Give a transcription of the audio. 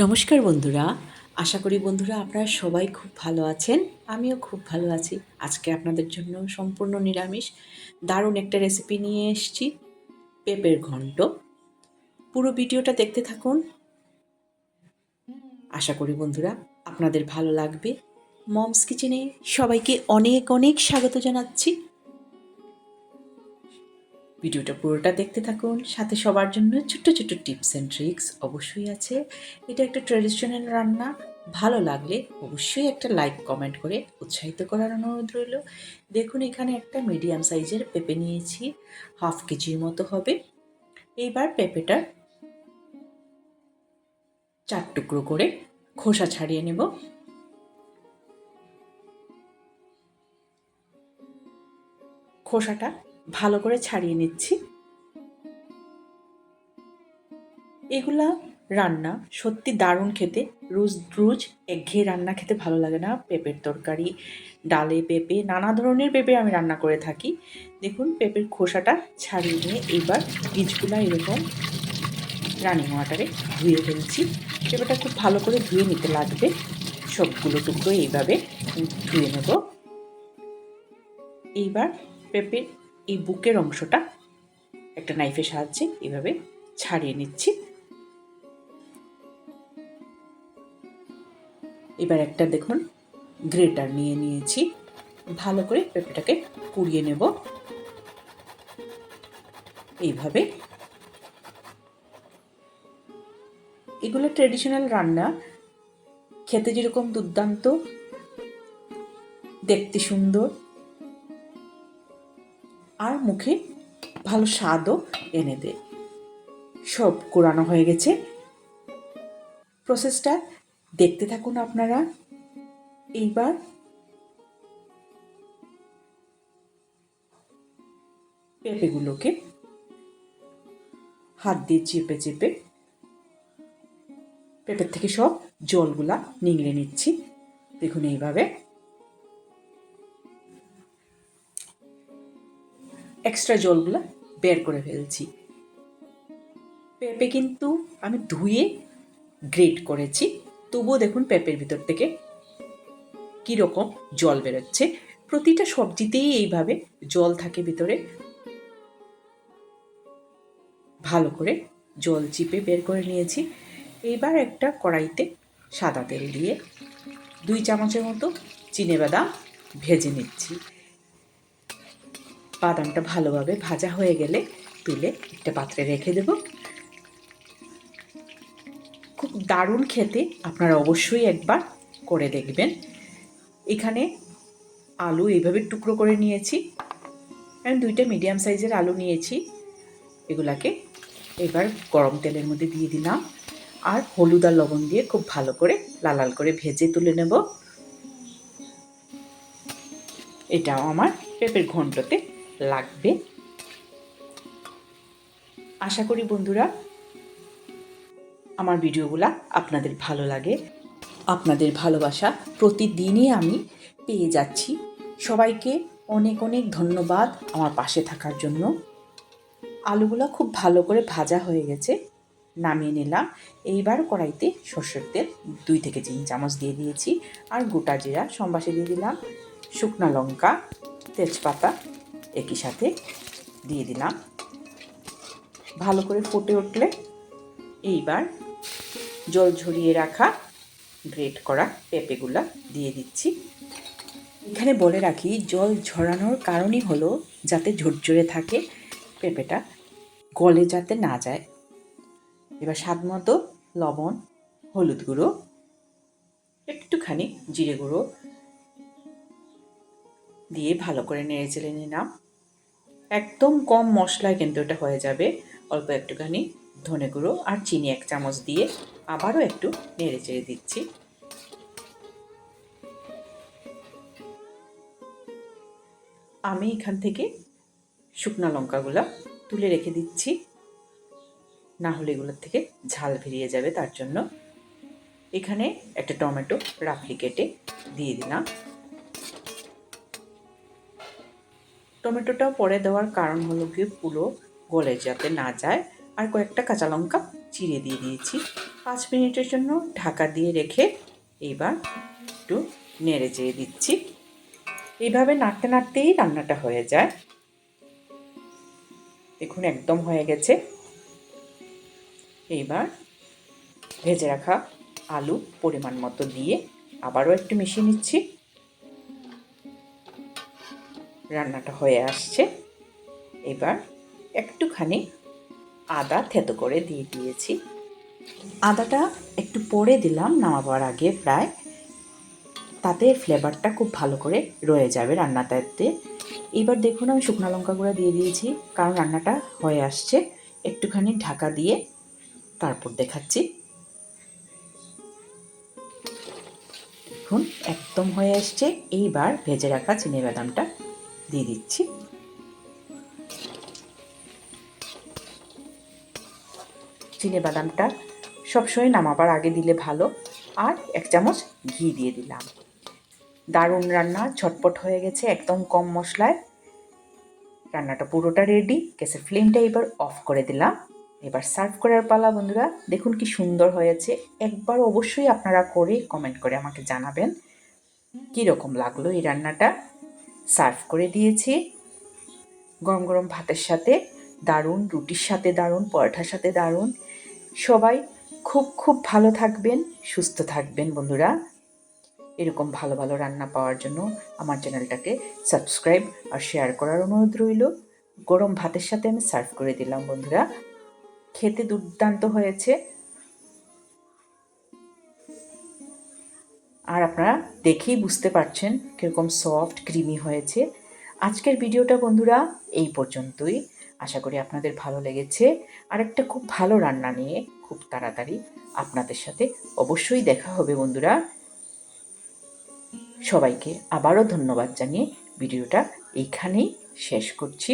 নমস্কার বন্ধুরা, আশা করি বন্ধুরা আপনারা সবাই খুব ভালো আছেন। আমিও খুব ভালো আছি। আজকে আপনাদের জন্য সম্পূর্ণ নিরামিষ দারুণ একটা রেসিপি নিয়ে এসেছি, পেঁপের ঘন্ট। পুরো ভিডিওটা দেখতে থাকুন। আশা করি বন্ধুরা আপনাদের ভালো লাগবে। মমস কিচেনে সবাইকে অনেক অনেক স্বাগত জানাচ্ছি। ভিডিওটা পুরোটা দেখতে থাকুন। সাথে সবার জন্য ছোট্ট ছোট্ট টিপস অ্যান্ড ট্রিক্স অবশ্যই আছে। এটা একটা ট্র্যাডিশনাল রান্না। ভালো লাগলে অবশ্যই একটা লাইক কমেন্ট করে উৎসাহিত করার অনুরোধ রইল। দেখুন, এখানে একটা মিডিয়াম সাইজের পেঁপে নিয়েছি, 1/2 কেজির মতো হবে। এইবার পেঁপেটা 4 টুকরো করে খোসা ছাড়িয়ে নেব। খোসাটা ভালো করে ছাড়িয়ে নিচ্ছি। এগুলা রান্না সত্যি দারুণ খেতে। রোজ রোজ একঘেয়ে রান্না খেতে ভালো লাগে না। পেঁপের তরকারি, ডালে পেঁপে, নানা ধরনের পেঁপে আমি রান্না করে থাকি। দেখুন, পেঁপের খোসাটা ছাড়িয়ে নিয়ে এবার বীজগুলা এরকম রানিং ওয়াটারে ধুয়ে ফেলছি। পেঁপেটা খুব ভালো করে ধুয়ে নিতে লাগবে। সবগুলো টুকরো এইভাবে ধুয়ে নেব। এইবার পেঁপের এই বুকের অংশটা একটা নাইফের সাহায্যে এভাবে ছাড়িয়ে নিচ্ছি। এবার একটা দেখুন গ্রেটার নিয়ে নিয়েছি। ভালো করে পেঁপেটাকে কুড়িয়ে নেব এইভাবে। এগুলো ট্রেডিশনাল রান্না, খেতে যেরকম দুর্দান্ত, দেখতে সুন্দর, আর মুখে ভালো স্বাদও এনে দেয়। সব কোরানো হয়ে গেছে। প্রসেসটা দেখতে থাকুন আপনারা। এইবার পেঁপেগুলোকে হাত দিয়ে চেপে চেপে পেঁপের থেকে সব জলগুলা নিংড়ে নিচ্ছি। দেখুন, এইভাবে এক্সট্রা জলগুলা বের করে ফেলছি। পেঁপে কিন্তু আমি ধুয়ে গ্রেট করেছি, তবুও দেখুন পেঁপের ভিতর থেকে কীরকম জল বেরোচ্ছে। প্রতিটা সবজিতেই এইভাবে জল থাকে ভিতরে। ভালো করে জল চিপে বের করে নিয়েছি। এইবার একটা কড়াইতে সাদা তেল দিয়ে 2 চামচের মতো চিনেবাদাম ভেজে নিচ্ছি। বাদামটা ভালোভাবে ভাজা হয়ে গেলে তুলে একটা পাত্রে রেখে দেব। খুব দারুণ খেতে, আপনারা অবশ্যই একবার করে দেখবেন। এখানে আলু এইভাবে টুকরো করে নিয়েছি। আমি 2টা মিডিয়াম সাইজের আলু নিয়েছি। এগুলাকে এবার গরম তেলের মধ্যে দিয়ে দিলাম, আর হলুদ আর লবণ দিয়ে খুব ভালো করে লাল লাল করে ভেজে তুলে নেব। এটাও আমার পেঁপের ঘন্টতে লাগবে। আশা করি বন্ধুরা আমার ভিডিওগুলো আপনাদের ভালো লাগে। আপনাদের ভালোবাসা প্রতিদিনই আমি পেয়ে যাচ্ছি। সবাইকে অনেক অনেক ধন্যবাদ আমার পাশে থাকার জন্য। আলুগুলো খুব ভালো করে ভাজা হয়ে গেছে, নামিয়ে নিলাম। এইবার কড়াইতে সরষের তেল 2 থেকে 3 চামচ দিয়ে দিয়েছি, আর গোটা জিরা সম্বাসে দিয়ে দিলাম, শুকনো লঙ্কা, তেজপাতা একই সাথে দিয়ে দিলাম। ভালো করে ফুটে উঠলে এইবার জল ঝরিয়ে রাখা গ্রেট করা পেঁপেগুলা দিয়ে দিচ্ছি। এখানে বলে রাখি, জল ঝরানোর কারণই হলো যাতে ঝরঝরে থাকে, পেঁপেটা গলে যাতে না যায়। এবার স্বাদ মতো লবণ, হলুদ গুঁড়ো, একটুখানি জিরে গুঁড়ো দিয়ে ভালো করে নেড়ে চেড়ে নিলাম। একদম কম মশলায় কিন্তু এটা হয়ে যাবে। অল্প একটুখানি ধনে গুঁড়ো আর চিনি 1 চামচ দিয়ে আবারও একটু নেড়ে চেড়ে দিচ্ছি। আমি এখান থেকে শুকনো লঙ্কাগুলো তুলে রেখে দিচ্ছি, না হলে এগুলোর থেকে ঝাল বেরিয়ে যাবে, তার জন্য। এখানে একটা টমেটো রাফলি কেটে দিয়ে দিলাম। টমেটোটা পরে দেওয়ার কারণ হলো কি পুরো গলে যাতে না যায়, আর কয়েকটা কাঁচা লঙ্কা চিড়ে দিয়ে দিয়েছি। 5 মিনিটের জন্য ঢাকা দিয়ে রেখে এইবার একটু নেড়ে চেড়ে দিচ্ছি। এইভাবে নাড়তে নাড়তেই রান্নাটা হয়ে যায়। দেখুন একদম হয়ে গেছে। এইবার ভেজে রাখা আলু পরিমাণ মতো দিয়ে আবারও একটু মিশিয়ে নিচ্ছি। রান্নাটা হয়ে আসছে। এবার একটুখানি আদা থেতো করে দিয়ে দিয়েছি। আদাটা একটু পরে দিলাম নামাবার আগে প্রায়, তাতে ফ্লেভারটা খুব ভালো করে রয়ে যাবে রান্নাটাতে। এবার দেখুন আমি শুকনো লঙ্কা গুঁড়া দিয়ে দিয়েছি, কারণ রান্নাটা হয়ে আসছে। একটুখানি ঢাকা দিয়ে তারপর দেখাচ্ছি। দেখুন একদম হয়ে আসছে। এইবার ভেজে রাখা চিনেবাদামটা দিয়ে দিচ্ছি। চিনেবাদামটা সবসময় নামাবার আগে দিলে ভালো। আর 1 চামচ ঘি দিয়ে দিলাম। দারুণ রান্না, ঝটপট হয়ে গেছে, একদম কম মশলায়। রান্নাটা পুরোটা রেডি। গ্যাসের ফ্লেমটা এবার অফ করে দিলাম। এবার সার্ভ করার পালা বন্ধুরা। দেখুন কি সুন্দর হয়েছে। একবার অবশ্যই আপনারা করে কমেন্ট করে আমাকে জানাবেন কীরকম লাগলো এই রান্নাটা। সার্ভ করে দিয়েছি গরম গরম ভাতের সাথে দারুণ, রুটির সাথে দারুণ, পরোটার সাথে দারুণ। সবাই খুব খুব ভালো থাকবেন, সুস্থ থাকবেন বন্ধুরা। এরকম ভালো ভালো রান্না পাওয়ার জন্য আমার চ্যানেলটাকে সাবস্ক্রাইব আর শেয়ার করার অনুরোধ রইল। গরম ভাতের সাথে আমি সার্ভ করে দিলাম বন্ধুরা। খেতে দুর্দান্ত হয়েছে। আর আপনারা দেখেই বুঝতে পারছেন কীরকম সফট ক্রিমি হয়েছে। আজকের ভিডিওটা বন্ধুরা এই পর্যন্তই। আশা করি আপনাদের ভালো লেগেছে। আর একটা খুব ভালো রান্না নিয়ে খুব তাড়াতাড়ি আপনাদের সাথে অবশ্যই দেখা হবে বন্ধুরা। সবাইকে আবারও ধন্যবাদ জানিয়ে ভিডিওটা এইখানেই শেষ করছি।